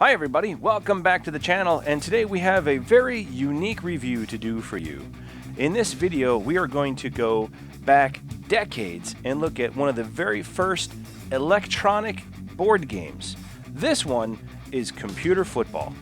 Hi everybody, welcome back to the channel, and today we have a very unique review to do for you. In this video, we are going to go back decades and look at one of the very first electronic board games. This one is computer football.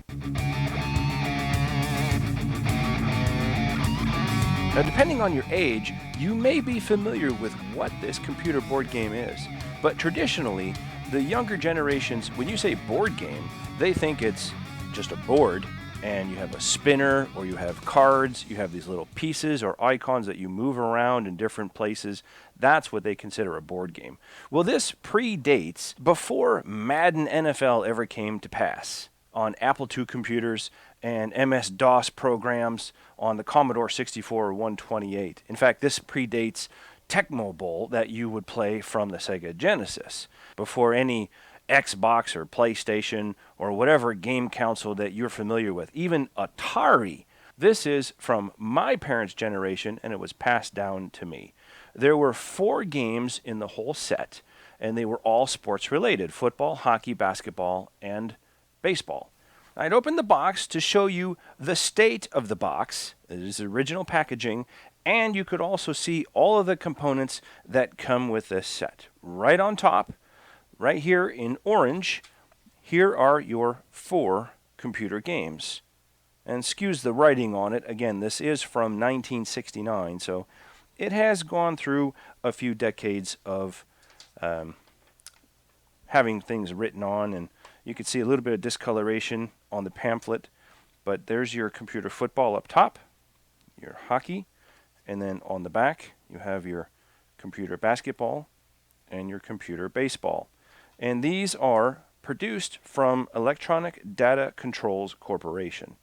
Now, depending on your age, you may be familiar with what this computer board game is, but traditionally, the younger generations, when you say board game, they think it's just a board and you have a spinner or you have cards, you have these little pieces or icons that you move around in different places. That's what they consider a board game. Well, this predates before Madden NFL ever came to pass on Apple II computers and MS-DOS programs on the Commodore 64 or 128. In fact, this predates Tecmo Bowl that you would play from the Sega Genesis before any Xbox or PlayStation or whatever game console that you're familiar with, even Atari. This is from my parents' generation, and it was passed down to me. There were 4 games in the whole set, and they were all sports related: football, hockey, basketball, and baseball. I'd open the box to show you the state of the box. It is original packaging, and you could also see all of the components that come with this set. Right on top, right here in orange, here are your 4 computer games. And excuse the writing on it. Again, this is from 1969, so it has gone through a few decades of having things written on, and you can see a little bit of discoloration on the pamphlet. But there's your computer football up top, your hockey, and then on the back you have your computer basketball and your computer baseball. And these are produced from Electronic Data Controls Corporation.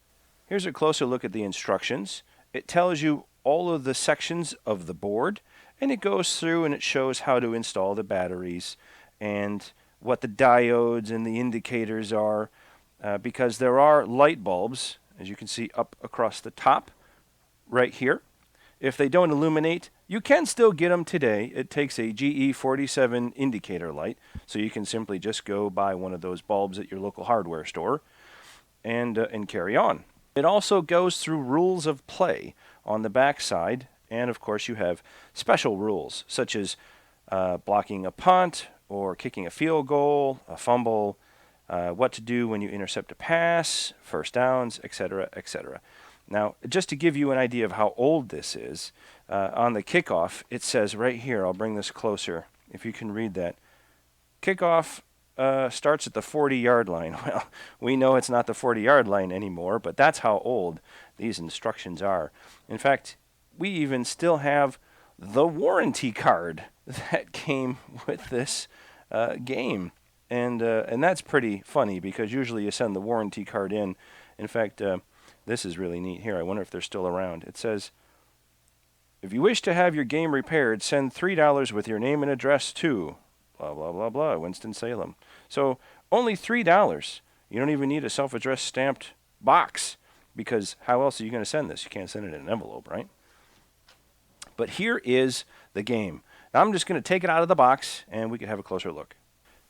Here's a closer look at the instructions. It tells you all of the sections of the board, and it goes through and it shows how to install the batteries and what the diodes and the indicators are, because there are light bulbs, as you can see up across the top right here. If they don't illuminate, you can still get them today. It takes a GE47 indicator light, so you can simply just go buy one of those bulbs at your local hardware store and carry on. It also goes through rules of play on the back side, and of course you have special rules, such as blocking a punt or kicking a field goal, a fumble, what to do when you intercept a pass, first downs, etc., etc. Now, just to give you an idea of how old this is, on the kickoff, it says right here, I'll bring this closer, if you can read that. Kickoff starts at the 40-yard line. Well, we know it's not the 40-yard line anymore, but that's how old these instructions are. In fact, we even still have the warranty card that came with this game. And that's pretty funny, because usually you send the warranty card in. In fact, this is really neat here. I wonder if they're still around. It says, if you wish to have your game repaired, send $3 with your name and address to blah, blah, blah, blah, Winston-Salem. So only $3. You don't even need a self-addressed stamped box, because how else are you going to send this? You can't send it in an envelope, right? But here is the game. Now I'm just going to take it out of the box, and we can have a closer look.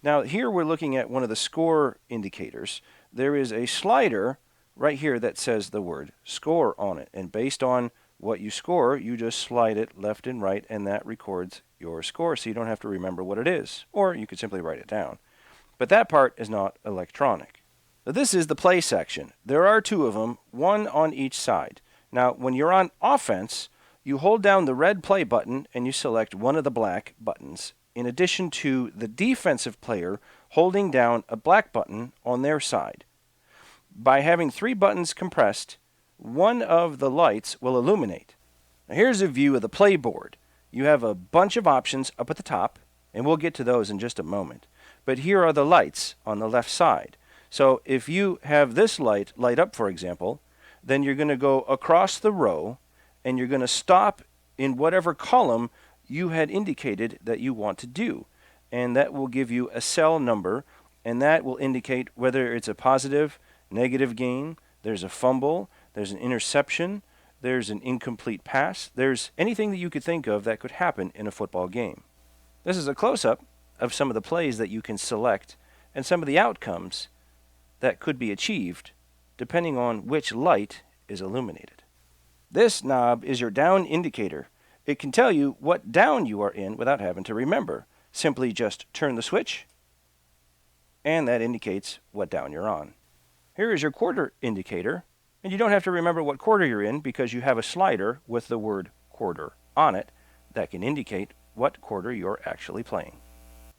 Now here we're looking at one of the score indicators. There is a slider right here that says the word score on it, and based on what you score, you just slide it left and right, and that records your score, so you don't have to remember what it is, or you could simply write it down. But that part is not electronic. Now, this is the play section. There are 2 of them, one on each side. Now when you're on offense, you hold down the red play button and you select one of the black buttons, in addition to the defensive player holding down a black button on their side. By having 3 buttons compressed, one of the lights will illuminate. Now here's a view of the play board. You have a bunch of options up at the top, and we'll get to those in just a moment. But here are the lights on the left side. So if you have this light up, for example, then you're going to go across the row, and you're going to stop in whatever column you had indicated that you want to do. And that will give you a cell number, and that will indicate whether it's a positive, negative gain, there's a fumble, there's an interception, there's an incomplete pass, there's anything that you could think of that could happen in a football game. This is a close-up of some of the plays that you can select and some of the outcomes that could be achieved depending on which light is illuminated. This knob is your down indicator. It can tell you what down you are in without having to remember. Simply just turn the switch, and that indicates what down you're on. Here is your quarter indicator, and you don't have to remember what quarter you're in because you have a slider with the word quarter on it that can indicate what quarter you're actually playing.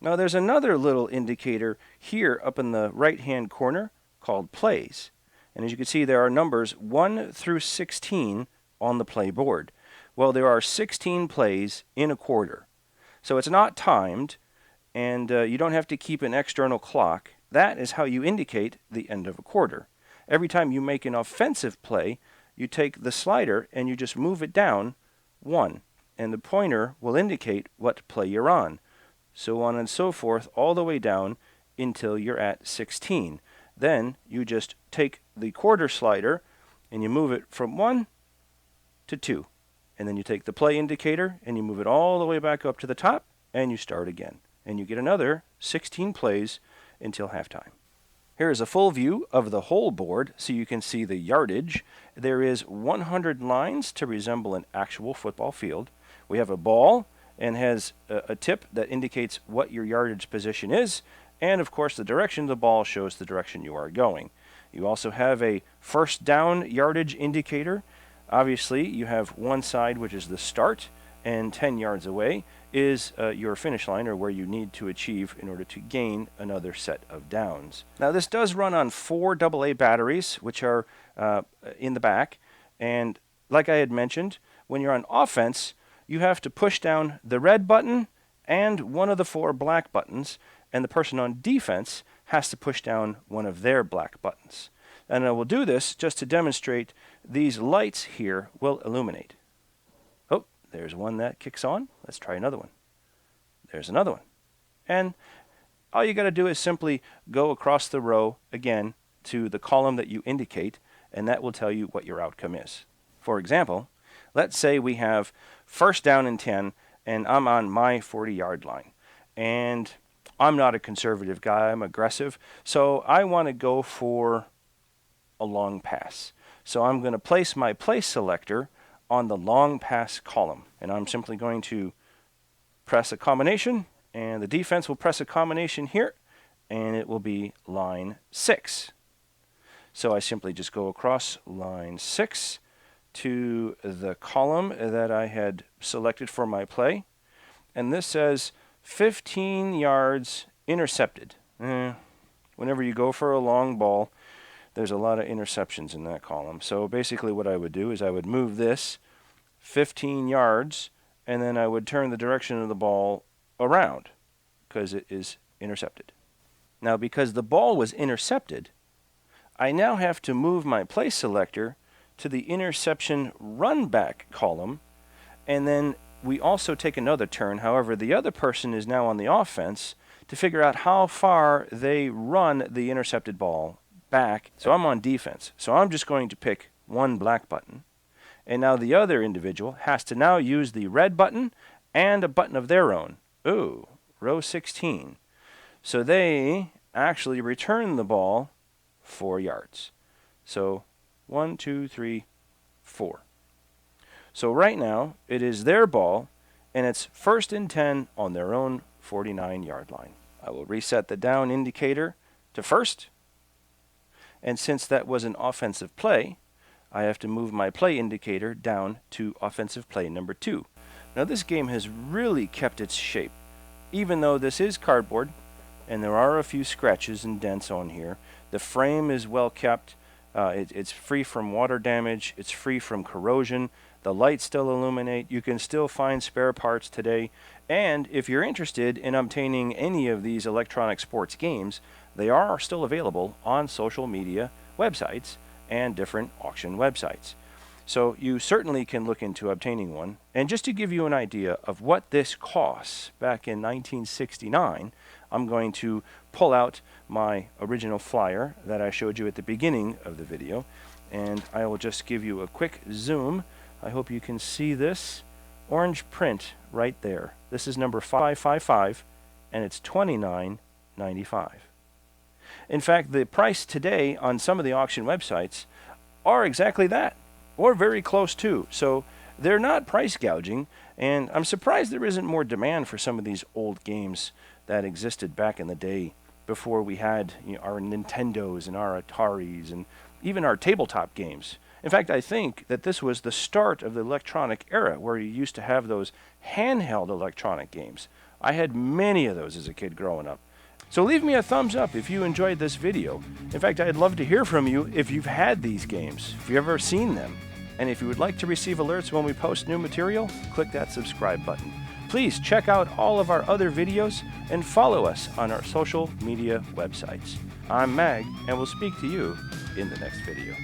Now there's another little indicator here up in the right-hand corner called plays. And as you can see, there are numbers 1 through 16 on the play board. Well, there are 16 plays in a quarter. So it's not timed, and you don't have to keep an external clock. That is how you indicate the end of a quarter. Every time you make an offensive play, you take the slider and you just move it down 1, and the pointer will indicate what play you're on. So on and so forth, all the way down until you're at 16. Then you just take the quarter slider and you move it from 1 to 2. And then you take the play indicator and you move it all the way back up to the top and you start again. And you get another 16 plays until halftime. Here is a full view of the whole board so you can see the yardage. There is 100 lines to resemble an actual football field. We have a ball and has a tip that indicates what your yardage position is. And of course, the direction of the ball shows the direction you are going. You also have a first down yardage indicator. Obviously, you have one side, which is the start, and 10 yards away is your finish line, or where you need to achieve in order to gain another set of downs. Now, this does run on 4 AA batteries, which are in the back. And like I had mentioned, when you're on offense, you have to push down the red button and one of the 4 black buttons, and the person on defense has to push down one of their black buttons. And I will do this just to demonstrate these lights here will illuminate. Oh, there's one that kicks on. Let's try another one. There's another one. And all you got to do is simply go across the row again to the column that you indicate, and that will tell you what your outcome is. For example, let's say we have first down and 10, and I'm on my 40-yard line. And I'm not a conservative guy, I'm aggressive, so I want to go for a long pass. So I'm going to place my place selector on the long pass column, and I'm simply going to press a combination, and the defense will press a combination here, and it will be line 6. So I simply just go across line 6 to the column that I had selected for my play, and this says 15 yards intercepted. Whenever you go for a long ball, there's a lot of interceptions in that column. So basically what I would do is I would move this 15 yards, and then I would turn the direction of the ball around because it is intercepted. Now, because the ball was intercepted, I now have to move my place selector to the interception run back column, and then we also take another turn. However, the other person is now on the offense to figure out how far they run the intercepted ball back. So I'm on defense. So I'm just going to pick one black button. And now the other individual has to now use the red button and a button of their own. Ooh, row 16. So they actually return the ball 4 yards. So 1, 2, 3, 4. So right now, it is their ball, and it's first and 10 on their own 49-yard line. I will reset the down indicator to first. And since that was an offensive play, I have to move my play indicator down to offensive play number 2. Now this game has really kept its shape. Even though this is cardboard, and there are a few scratches and dents on here, the frame is well kept. It's free from water damage. It's free from corrosion. The lights still illuminate. You can still find spare parts today. And if you're interested in obtaining any of these electronic sports games, they are still available on social media websites and different auction websites. So you certainly can look into obtaining one. And just to give you an idea of what this costs back in 1969, I'm going to pull out my original flyer that I showed you at the beginning of the video, and I will just give you a quick zoom. I hope you can see this orange print right there. This is number 555, and it's $29.95. In fact, the price today on some of the auction websites are exactly that, or very close to. So they're not price gouging, and I'm surprised there isn't more demand for some of these old games that existed back in the day before we had our Nintendos and our Ataris and even our tabletop games. In fact, I think that this was the start of the electronic era where you used to have those handheld electronic games. I had many of those as a kid growing up. So leave me a thumbs up if you enjoyed this video. In fact, I'd love to hear from you if you've had these games, if you've ever seen them. And if you would like to receive alerts when we post new material, click that subscribe button. Please check out all of our other videos and follow us on our social media websites. I'm Mag, and we'll speak to you in the next video.